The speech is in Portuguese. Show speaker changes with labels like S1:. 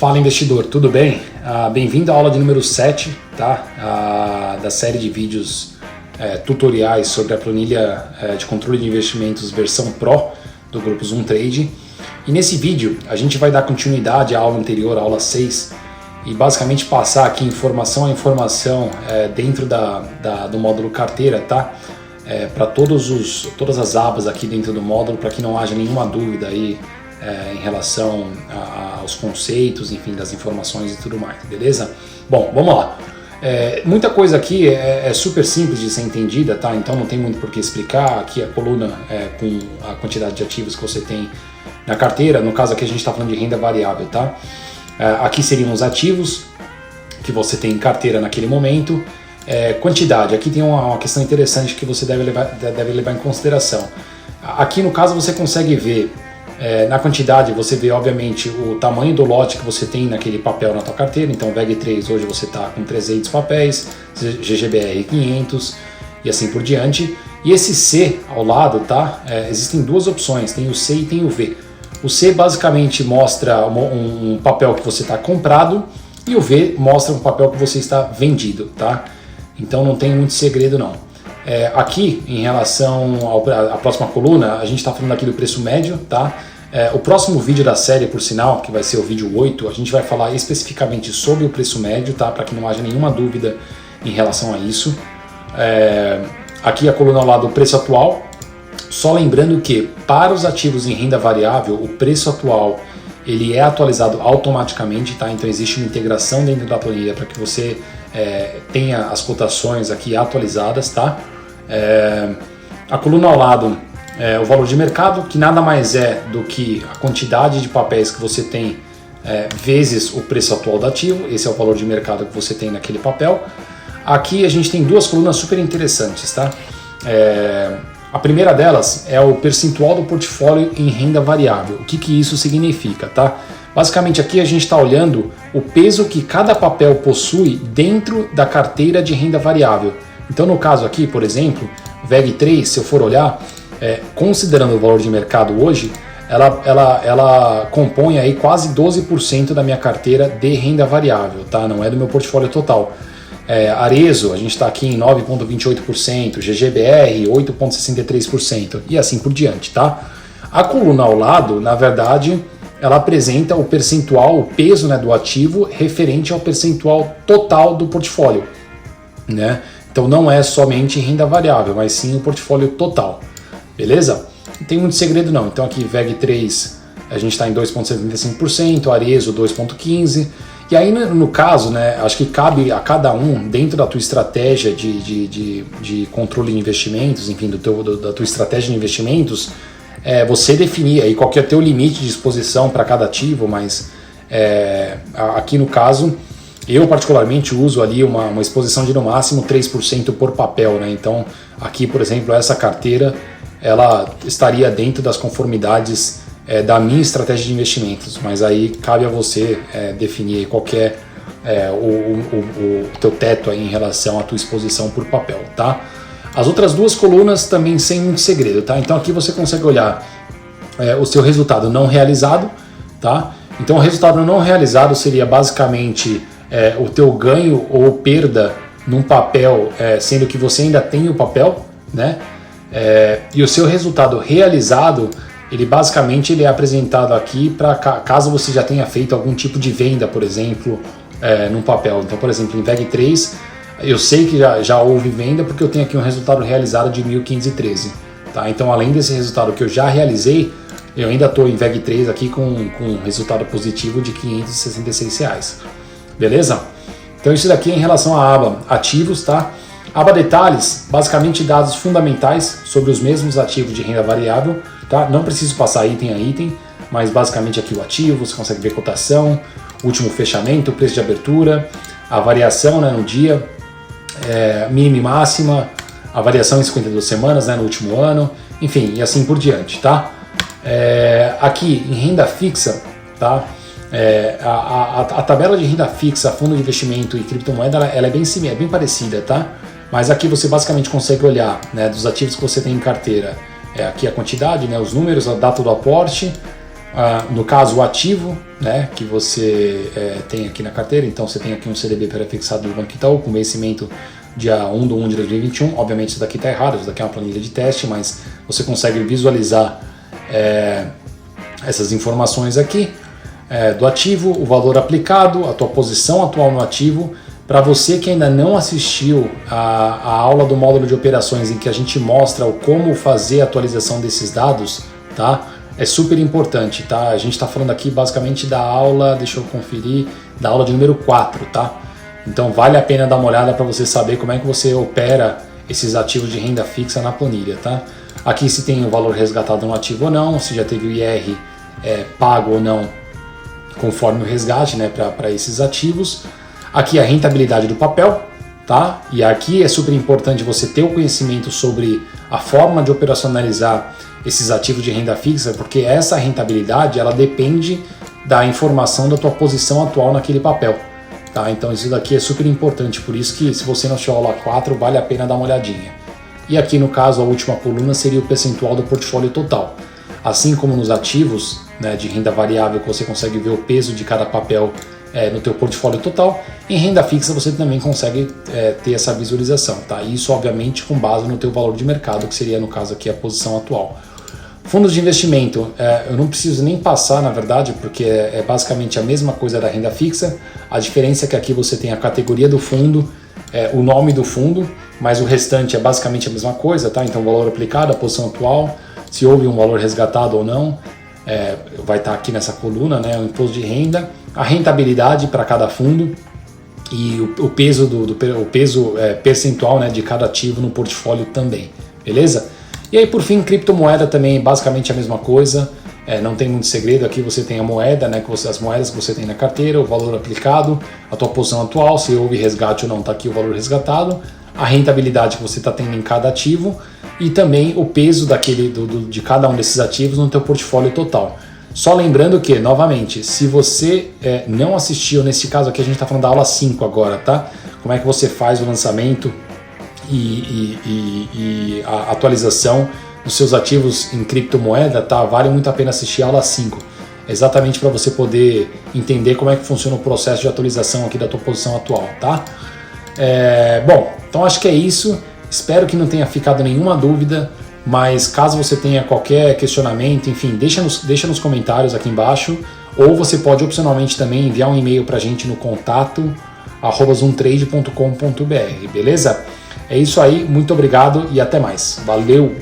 S1: Fala investidor, tudo bem? Bem-vindo à aula de número 7, tá? Da série de vídeos tutoriais sobre a planilha de controle de investimentos versão Pro do Grupo Zoom Trade. E nesse vídeo a gente vai dar continuidade à aula anterior, a aula 6, e basicamente passar aqui informação a informação dentro do módulo carteira, tá? Para todas as abas aqui dentro do módulo, para que não haja nenhuma dúvida aí em relação aos conceitos, enfim, das informações e tudo mais, beleza? Bom, vamos lá. Muita coisa aqui é super simples de ser entendida, tá? Então não tem muito por que explicar. Aqui a coluna com a quantidade de ativos que você tem na carteira. No caso aqui a gente está falando de renda variável, tá? Aqui seriam os ativos que você tem em carteira naquele momento. Quantidade, aqui tem uma questão interessante que você deve levar em consideração. Aqui no caso você consegue ver, na quantidade você vê obviamente o tamanho do lote que você tem naquele papel na tua carteira. Então VEG3 hoje você está com 300 papéis, GGBR 500 e assim por diante. E esse C ao lado, tá? Existem duas opções, tem o C e tem o V. O C basicamente mostra um papel que você está comprado e o V mostra um papel que você está vendido, tá? Então não tem muito segredo não. Aqui em relação à próxima coluna, a gente está falando aqui do preço médio, tá? O próximo vídeo da série, por sinal, que vai ser o vídeo 8, a gente vai falar especificamente sobre o preço médio, tá? Para que não haja nenhuma dúvida em relação a isso. Aqui a coluna ao lado, o preço atual. Só lembrando que para os ativos em renda variável, o preço atual ele é atualizado automaticamente, tá? Então existe uma integração dentro da planilha para que você tenha as cotações aqui atualizadas, tá? A coluna ao lado o valor de mercado, que nada mais é do que a quantidade de papéis que você tem vezes o preço atual do ativo. Esse é o valor de mercado que você tem naquele papel. Aqui a gente tem duas colunas super interessantes, tá? A primeira delas é o percentual do portfólio em renda variável. O que isso significa, tá? Basicamente aqui a gente está olhando o peso que cada papel possui dentro da carteira de renda variável. Então no caso aqui, por exemplo, VEG3, se eu for olhar, considerando o valor de mercado hoje, ela compõe aí quase 12% da minha carteira de renda variável, tá? Não é do meu portfólio total. Arezzo, a gente está aqui em 9,28%, GGBR 8,63% e assim por diante, tá? A coluna ao lado, na verdade, ela apresenta o percentual, o peso, né, do ativo referente ao percentual total do portfólio, né? Então não é somente renda variável, mas sim o portfólio total, beleza? Não tem muito segredo não. Então aqui VEG3 a gente está em 2,75%, Arezzo 2,15%. E aí no caso, né, acho que cabe a cada um, dentro da tua estratégia de controle de investimentos, enfim, da tua estratégia de investimentos, você definir aí qual que é o teu limite de exposição para cada ativo, mas aqui no caso, eu particularmente uso ali uma exposição de no máximo 3% por papel, né? Então aqui, por exemplo, essa carteira, ela estaria dentro das conformidades da minha estratégia de investimentos, mas aí cabe a você definir qual que é o teu teto aí em relação à tua exposição por papel, tá? As outras duas colunas também sem muito segredo, tá? Então aqui você consegue olhar o seu resultado não realizado, tá? Então o resultado não realizado seria basicamente o teu ganho ou perda num papel, sendo que você ainda tem o papel, né? E o seu resultado realizado, ele basicamente é apresentado aqui para caso você já tenha feito algum tipo de venda, por exemplo, num papel. Então, por exemplo, em VEG3, eu sei que já houve venda porque eu tenho aqui um resultado realizado de 1.513. Tá? Então, além desse resultado que eu já realizei, eu ainda estou em VEG3 aqui com um resultado positivo de R$ 566. Beleza? Então, isso daqui é em relação à aba ativos, tá? Aba detalhes, basicamente dados fundamentais sobre os mesmos ativos de renda variável, tá? Não preciso passar item a item, mas basicamente aqui o ativo, você consegue ver cotação, último fechamento, preço de abertura, a variação, né, no dia, mínima e máxima, a variação em 52 semanas, né, no último ano, enfim, e assim por diante, tá? Aqui em renda fixa, tá? A tabela de renda fixa, fundo de investimento e criptomoeda, ela é bem parecida, tá? Mas aqui você basicamente consegue olhar, né, dos ativos que você tem em carteira, aqui a quantidade, né, os números, a data do aporte, no caso o ativo, né, que você tem aqui na carteira. Então você tem aqui um CDB pré-fixado do Banco Itaú com vencimento dia 1/1 de 2021. Obviamente isso daqui está errado, isso daqui é uma planilha de teste, mas você consegue visualizar essas informações aqui do ativo, o valor aplicado, a tua posição atual no ativo. Para você que ainda não assistiu a aula do módulo de operações em que a gente mostra como fazer a atualização desses dados, tá? É super importante, tá? A gente está falando aqui basicamente da aula, deixa eu conferir, da aula de número 4, tá? Então vale a pena dar uma olhada para você saber como é que você opera esses ativos de renda fixa na planilha, tá? Aqui se tem o valor resgatado no ativo ou não, se já teve o IR pago ou não, conforme o resgate, né, para esses ativos. Aqui a rentabilidade do papel, tá? E aqui é super importante você ter o conhecimento sobre a forma de operacionalizar esses ativos de renda fixa, porque essa rentabilidade ela depende da informação da tua posição atual naquele papel, tá? Então isso daqui é super importante, por isso que se você não assistiu a aula 4, vale a pena dar uma olhadinha. E aqui no caso a última coluna seria o percentual do portfólio total. Assim como nos ativos, né, de renda variável, que você consegue ver o peso de cada papel no teu portfólio total, em renda fixa você também consegue ter essa visualização, tá? Isso obviamente com base no teu valor de mercado, que seria no caso aqui a posição atual. Fundos de investimento, eu não preciso nem passar, na verdade, porque é basicamente a mesma coisa da renda fixa. A diferença é que aqui você tem a categoria do fundo, o nome do fundo, mas o restante é basicamente a mesma coisa, tá? Então o valor aplicado, a posição atual, se houve um valor resgatado ou não, vai estar aqui nessa coluna, né? O imposto de renda, a rentabilidade para cada fundo e o peso percentual, né, de cada ativo no portfólio também, beleza? E aí por fim, criptomoeda também basicamente a mesma coisa, não tem muito segredo. Aqui você tem a moeda, né, as moedas que você tem na carteira, o valor aplicado, a tua posição atual, se houve resgate ou não, está aqui o valor resgatado, a rentabilidade que você está tendo em cada ativo e também o peso de cada um desses ativos no teu portfólio total. Só lembrando que, novamente, se você não assistiu, nesse caso aqui a gente está falando da aula 5 agora, tá? Como é que você faz o lançamento e a atualização dos seus ativos em criptomoeda, tá? Vale muito a pena assistir a aula 5. Exatamente para você poder entender como é que funciona o processo de atualização aqui da tua posição atual, tá? Bom, então acho que é isso. Espero que não tenha ficado nenhuma dúvida. Mas caso você tenha qualquer questionamento, enfim, deixa nos comentários aqui embaixo, ou você pode opcionalmente também enviar um e-mail para a gente no contato@zoomtrade.com.br, beleza? É isso aí, muito obrigado e até mais. Valeu!